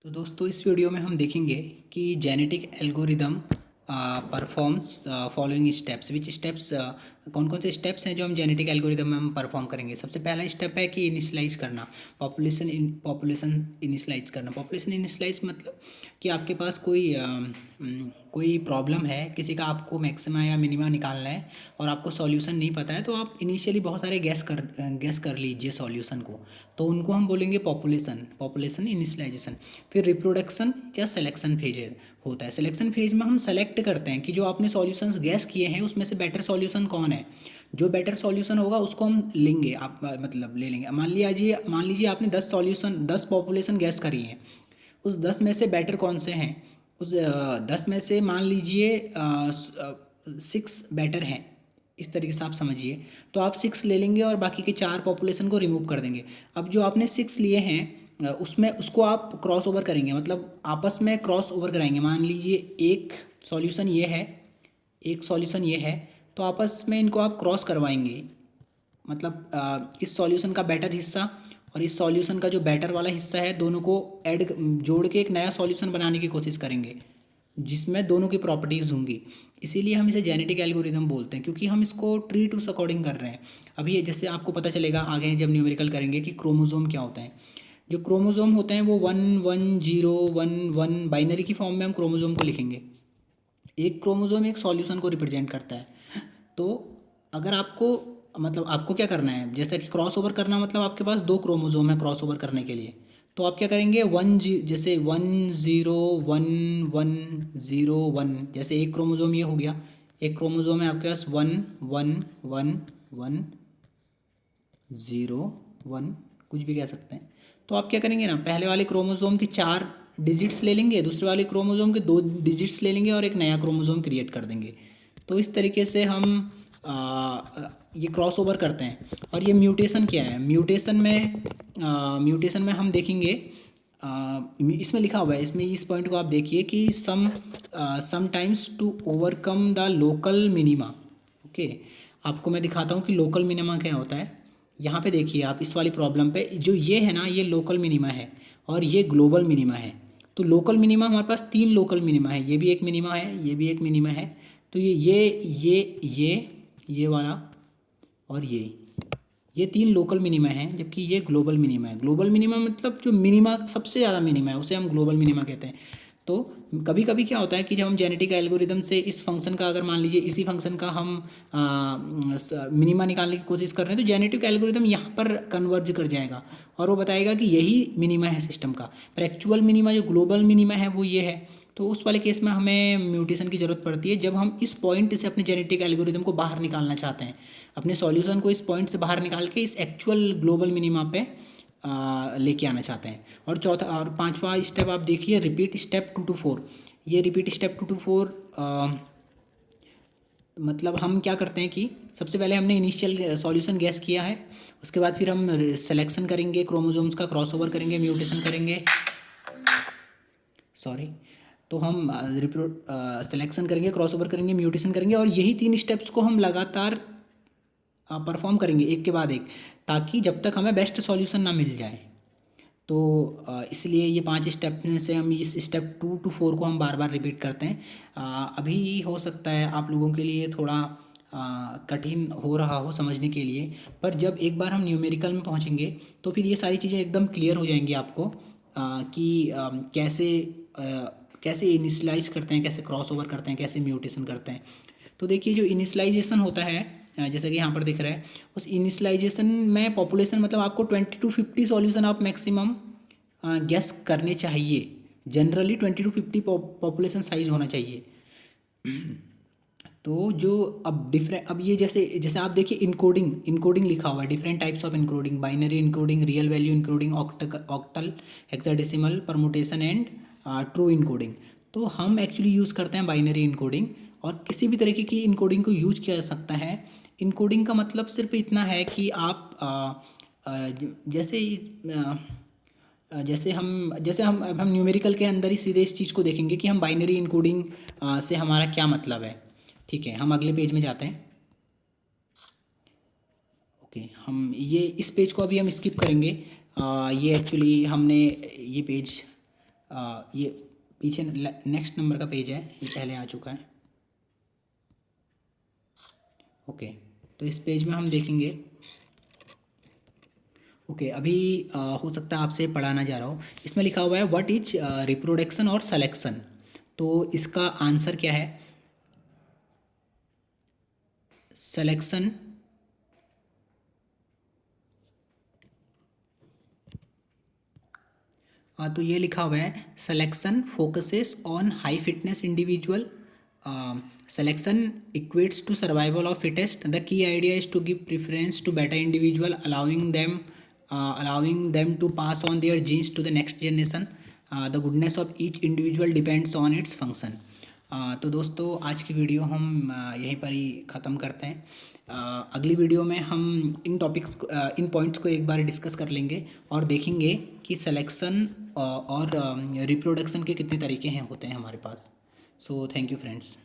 तो दोस्तों इस वीडियो में हम देखेंगे कि genetic algorithm performs following steps which steps कौन कौन से स्टेप्स हैं जो हम जेनेटिक एल्गोरिदम में हम परफॉर्म करेंगे। सबसे पहला स्टेप है कि इनिशियलाइज करना, पॉपुलेशन इनिशियलाइज करना। पॉपुलेशन इनिशियलाइज मतलब कि आपके पास कोई प्रॉब्लम है, किसी का आपको मैक्सिमा या मिनिमा निकालना है और आपको सॉल्यूशन नहीं पता है, तो आप इनिशियली बहुत सारे गैस कर लीजिए सॉल्यूशन को, तो उनको हम बोलेंगे पॉपुलेशन इनिशियलाइजेशन। फिर रिप्रोडक्शन या सिलेक्शन फेज होता है। सिलेक्शन फेज में हम सेलेक्ट करते हैं कि जो आपने सॉल्यूशंस गैस किए हैं उसमें से बेटर सॉल्यूशन कौन है। जो बेटर सॉल्यूशन होगा उसको हम लेंगे, आप मतलब ले लेंगे। मान लीजिए आपने 10 पॉपुलेशन गैस करी है, उस 10 में से बेटर कौन से हैं। उस 10 में से मान लीजिए 6 बेटर हैं, इस तरीके से आप समझिए। तो आप 6 ले लेंगे और बाकी के 4 पॉपुलेशन को रिमूव कर देंगे। अब जो आपने 6 लिए हैं उसमें उसको आप क्रॉस ओवर करेंगे, मतलब आपस में क्रॉस ओवर कराएंगे। मान लीजिए एक सॉल्यूशन ये है, एक सॉल्यूशन ये है, तो आपस में इनको आप क्रॉस करवाएंगे। मतलब इस सॉल्यूशन का बेटर हिस्सा और इस सॉल्यूशन का जो बेटर वाला हिस्सा है, दोनों को ऐड जोड़ के एक नया सॉल्यूशन बनाने की कोशिश करेंगे जिसमें दोनों की प्रॉपर्टीज़ होंगी। इसीलिए हम इसे जेनेटिक एल्गोरिदम बोलते हैं, क्योंकि हम इसको ट्री टू अकॉर्डिंग कर रहे हैं। अभी जैसे आपको पता चलेगा आगे जब न्यूमेरिकल करेंगे कि क्रोमोजोम क्या होता है। जो क्रोमोजोम होते हैं वो 1 1 0 1 1 बाइनरी की फॉर्म में हम क्रोमोजोम को लिखेंगे। एक क्रोमोजोम एक सॉल्यूशन को रिप्रेजेंट करता है। तो अगर आपको मतलब आपको क्या करना है, जैसे कि क्रॉस ओवर करना, मतलब आपके पास 2 क्रोमोजोम है क्रॉस ओवर करने के लिए, तो आप क्या करेंगे जैसे 1 0 1 1 0 1, जैसे एक क्रोमोजोम ये हो गया, एक क्रोमोजोम है आपके पास 1 1 1 1 0 1, कुछ भी कह सकते हैं। तो आप क्या करेंगे ना, पहले वाले क्रोमोजोम की 4 डिजिट्स ले लेंगे, दूसरे वाले क्रोमोजोम के 2 डिजिट्स ले लेंगे और एक नया क्रोमोजोम क्रिएट कर देंगे। तो इस तरीके से हम ये क्रॉस ओवर करते हैं। और ये म्यूटेशन क्या है, म्यूटेशन में हम देखेंगे, इसमें लिखा हुआ है, इसमें इस पॉइंट को आप देखिए कि sometimes to overcome the local minima. Okay, आपको मैं दिखाता हूँ कि लोकल मिनिमा क्या होता है। यहाँ पे देखिए आप इस वाली प्रॉब्लम पे, जो ये है ना, ये लोकल मिनिमा है और ये ग्लोबल मिनिमा है। तो लोकल मिनिमा हमारे पास 3 लोकल मिनिमा है, ये भी एक मिनिमा है, ये भी एक मिनिमा है। तो ये वाला और ये 3 लोकल मिनिमा हैं, जबकि ये ग्लोबल मिनिमा है। ग्लोबल मिनिमा मतलब जो मिनिमा सबसे ज़्यादा मिनिमा है उसे हम ग्लोबल मिनिमा कहते हैं। तो कभी कभी क्या होता है कि जब हम जेनेटिक एल्गोरिदम से इस फंक्शन का, अगर मान लीजिए इसी फंक्शन का हम मिनिमा निकालने की कोशिश कर रहे हैं, तो जेनेटिक एल्गोरिदम यहाँ पर कन्वर्ज कर जाएगा और वो बताएगा कि यही मिनिमा है सिस्टम का। पर एक्चुअल मिनिमा जो ग्लोबल मिनिमा है वो ये है। तो उस वाले केस में हमें म्यूटेशन की ज़रूरत पड़ती है जब हम इस पॉइंट से अपने जेनेटिक एल्गोरिदम को बाहर निकालना चाहते हैं, अपने सॉल्यूशन को इस पॉइंट से बाहर निकाल के इस एक्चुअल ग्लोबल मिनिमा पे लेके आना चाहते हैं। और चौथा और पांचवा स्टेप आप देखिए, रिपीट स्टेप 2 to 4। ये रिपीट स्टेप 2 to 4 मतलब हम क्या करते हैं कि सबसे पहले हमने इनिशियल सॉल्यूशन गैस किया है, उसके बाद फिर हम सिलेक्शन करेंगे, क्रोमोसोम्स का क्रॉस ओवर करेंगे, म्यूटेशन करेंगे, सॉरी। तो हम सिलेक्शन करेंगे, क्रॉस ओवर करेंगे, म्यूटेशन करेंगे, और यही 3 स्टेप्स को हम लगातार परफॉर्म करेंगे एक के बाद एक, ताकि जब तक हमें बेस्ट सॉल्यूशन ना मिल जाए। तो इसलिए ये 5 स्टेप में से हम इस स्टेप 2 to 4 को हम बार बार रिपीट करते हैं। अभी हो सकता है आप लोगों के लिए थोड़ा कठिन हो रहा हो समझने के लिए, पर जब एक बार हम न्यूमेरिकल में पहुंचेंगे तो फिर ये सारी चीज़ें एकदम क्लियर हो जाएंगी आपको, कि कैसे कैसे इनिशलाइज करते हैं, कैसे क्रॉस ओवर करते हैं, कैसे म्यूटेशन करते हैं। तो देखिए जो इनिशलाइजेशन होता है, जैसा कि यहाँ पर दिख रहा है, उस इनिशलाइजेशन में पॉपुलेशन मतलब आपको 20 to 50 सॉल्यूशन आप मैक्सिमम गैस करने चाहिए। जनरली 20 to 50 पॉपुलेशन साइज होना चाहिए। तो जो अब ये जैसे जैसे आप देखिए, इनकोडिंग लिखा हुआ है, different types of encoding, binary encoding, real value encoding, octal, hexadecimal, permutation and true encoding. तो हम एक्चुअली यूज़ करते हैं बाइनरी इनकोडिंग, और किसी भी तरीके की इनकोडिंग को यूज किया जा सकता है। इनकोडिंग का मतलब सिर्फ इतना है कि आप जैसे जैसे हम अब हम न्यूमेरिकल के अंदर ही सीधे इस चीज़ को देखेंगे कि हम बाइनरी इनकोडिंग से हमारा क्या मतलब है। ठीक है, हम अगले पेज में जाते हैं। ओके, हम ये इस पेज को अभी हम स्किप करेंगे। ये एक्चुअली हमने ये पेज ये पीछे नेक्स्ट नंबर का पेज है, ये पहले आ चुका है। ओके, तो इस पेज में हम देखेंगे। ओके, अभी हो सकता है आपसे पढ़ा ना जा रहा हो। इसमें लिखा हुआ है व्हाट इज रिप्रोडक्शन और सेलेक्शन। तो इसका आंसर क्या है? सिलेक्शन तो ये लिखा हुआ है selection focuses on high fitness individual, selection equates to survival of fittest, the key idea is to give preference to better individual allowing them to pass on their genes to the next generation, the goodness of each individual depends on its function। तो दोस्तों आज की video हम यहीं पर ही ख़त्म करते हैं। अगली वीडियो में हम इन टॉपिक्स को इन पॉइंट्स को एक बार डिस्कस कर लेंगे और देखेंगे कि सिलेक्शन और रिप्रोडक्शन के कितने तरीके हैं होते हैं हमारे पास। So thank you friends.